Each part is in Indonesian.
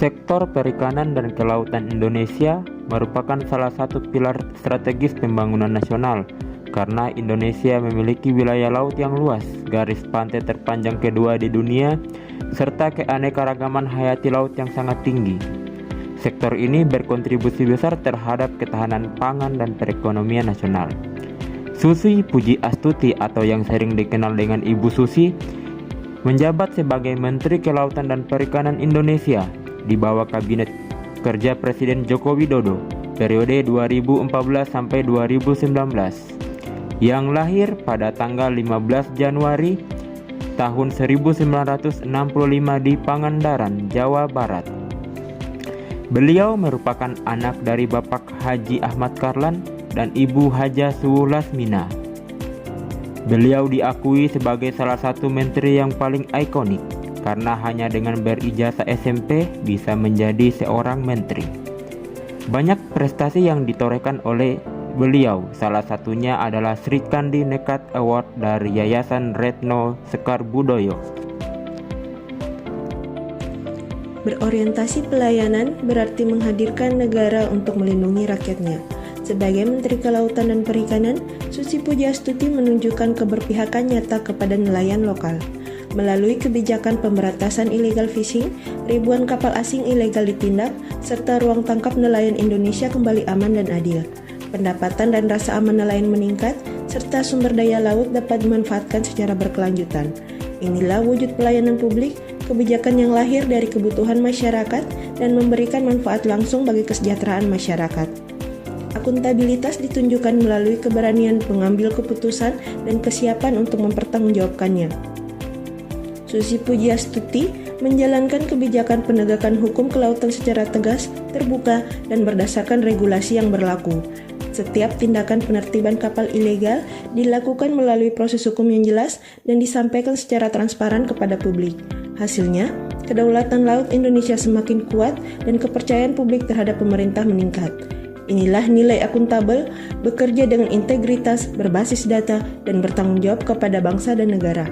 Sektor perikanan dan kelautan Indonesia merupakan salah satu pilar strategis pembangunan nasional karena Indonesia memiliki wilayah laut yang luas, garis pantai terpanjang kedua di dunia, serta keanekaragaman hayati laut yang sangat tinggi. Sektor ini berkontribusi besar terhadap ketahanan pangan dan perekonomian nasional. Susi Pujiastuti atau yang sering dikenal dengan Ibu Susi menjabat sebagai Menteri Kelautan dan Perikanan Indonesia di bawah Kabinet Kerja Presiden Joko Widodo periode 2014 sampai 2019 yang lahir pada tanggal 15 Januari tahun 1965 di Pangandaran, Jawa Barat. Beliau merupakan anak dari Bapak Haji Ahmad Karlan dan Ibu Haja Suwu Lasmina. Beliau diakui sebagai salah satu menteri yang paling ikonik karena hanya dengan berijazah SMP bisa menjadi seorang menteri. Banyak prestasi yang ditorehkan oleh beliau, salah satunya adalah Sri Kandi Nekat Award dari Yayasan Retno Sekar Budoyo. Berorientasi pelayanan berarti menghadirkan negara untuk melindungi rakyatnya. Sebagai Menteri Kelautan dan Perikanan, Susi Pujiastuti menunjukkan keberpihakan nyata kepada nelayan lokal. Melalui kebijakan pemberantasan illegal fishing, ribuan kapal asing ilegal ditindak, serta ruang tangkap nelayan Indonesia kembali aman dan adil. Pendapatan dan rasa aman nelayan meningkat, serta sumber daya laut dapat dimanfaatkan secara berkelanjutan. Inilah wujud pelayanan publik, kebijakan yang lahir dari kebutuhan masyarakat dan memberikan manfaat langsung bagi kesejahteraan masyarakat. Akuntabilitas ditunjukkan melalui keberanian mengambil keputusan dan kesiapan untuk mempertanggungjawabkannya. Susi Pujiastuti menjalankan kebijakan penegakan hukum kelautan secara tegas, terbuka, dan berdasarkan regulasi yang berlaku. Setiap tindakan penertiban kapal ilegal dilakukan melalui proses hukum yang jelas dan disampaikan secara transparan kepada publik. Hasilnya, kedaulatan laut Indonesia semakin kuat dan kepercayaan publik terhadap pemerintah meningkat. Inilah nilai akuntabel, bekerja dengan integritas, berbasis data, dan bertanggung jawab kepada bangsa dan negara.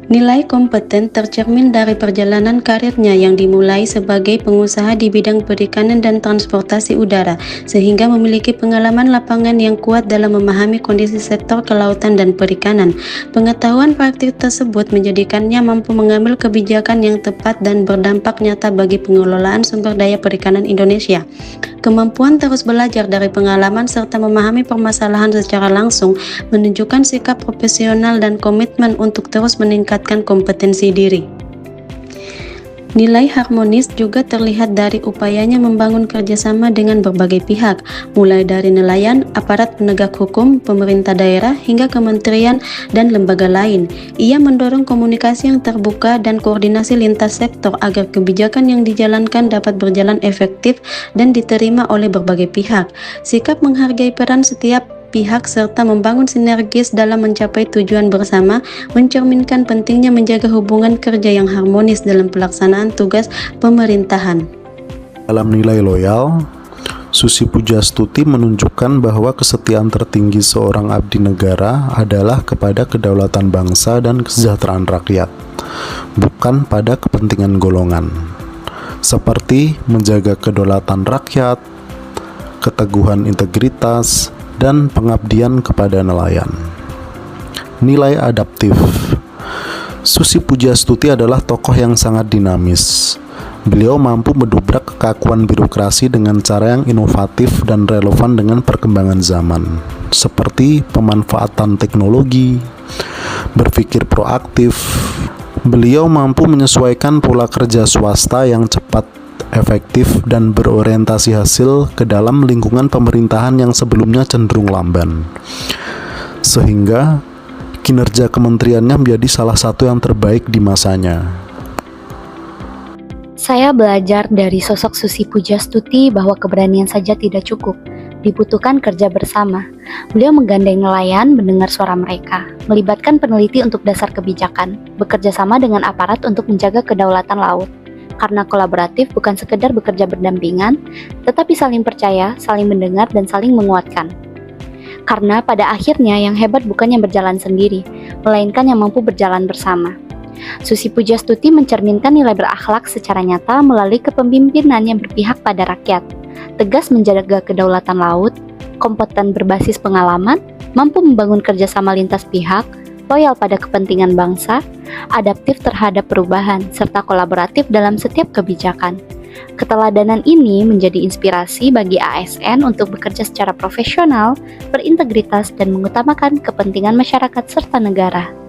Nilai kompeten tercermin dari perjalanan karirnya yang dimulai sebagai pengusaha di bidang perikanan dan transportasi udara, sehingga memiliki pengalaman lapangan yang kuat dalam memahami kondisi sektor kelautan dan perikanan. Pengetahuan praktik tersebut menjadikannya mampu mengambil kebijakan yang tepat dan berdampak nyata bagi pengelolaan sumber daya perikanan Indonesia. Kemampuan terus belajar dari pengalaman serta memahami permasalahan secara langsung menunjukkan sikap profesional dan komitmen untuk terus meningkatkan kompetensi diri. Nilai harmonis juga terlihat dari upayanya membangun kerjasama dengan berbagai pihak, mulai dari nelayan, aparat penegak hukum, pemerintah daerah, hingga kementerian dan lembaga lain. Ia mendorong komunikasi yang terbuka dan koordinasi lintas sektor agar kebijakan yang dijalankan dapat berjalan efektif dan diterima oleh berbagai pihak. Sikap menghargai peran setiap pihak serta membangun sinergis dalam mencapai tujuan bersama mencerminkan pentingnya menjaga hubungan kerja yang harmonis dalam pelaksanaan tugas pemerintahan. Dalam nilai loyal, Susi Pujiastuti menunjukkan bahwa kesetiaan tertinggi seorang abdi negara adalah kepada kedaulatan bangsa dan kesejahteraan rakyat, bukan pada kepentingan golongan, seperti menjaga kedaulatan rakyat, keteguhan integritas, dan pengabdian kepada nelayan. Nilai adaptif. Susi Pujiastuti adalah tokoh yang sangat dinamis. Beliau mampu mendobrak kekakuan birokrasi dengan cara yang inovatif dan relevan dengan perkembangan zaman, seperti pemanfaatan teknologi, berpikir proaktif. Beliau mampu menyesuaikan pola kerja swasta yang cepat, efektif, dan berorientasi hasil ke dalam lingkungan pemerintahan yang sebelumnya cenderung lamban, sehingga kinerja kementeriannya menjadi salah satu yang terbaik di masanya. Saya belajar dari sosok Susi Pujiastuti bahwa keberanian saja tidak cukup, dibutuhkan kerja bersama. Beliau menggandeng nelayan, mendengar suara mereka, melibatkan peneliti untuk dasar kebijakan, bekerja sama dengan aparat untuk menjaga kedaulatan laut. Karena kolaboratif bukan sekedar bekerja berdampingan, tetapi saling percaya, saling mendengar, dan saling menguatkan. Karena pada akhirnya yang hebat bukan yang berjalan sendiri, melainkan yang mampu berjalan bersama. Susi Pujastuti mencerminkan nilai berakhlak secara nyata melalui kepemimpinan yang berpihak pada rakyat, tegas menjaga kedaulatan laut, kompeten berbasis pengalaman, mampu membangun kerjasama lintas pihak, loyal pada kepentingan bangsa, adaptif terhadap perubahan, serta kolaboratif dalam setiap kebijakan. Keteladanan ini menjadi inspirasi bagi ASN untuk bekerja secara profesional, berintegritas, dan mengutamakan kepentingan masyarakat serta negara.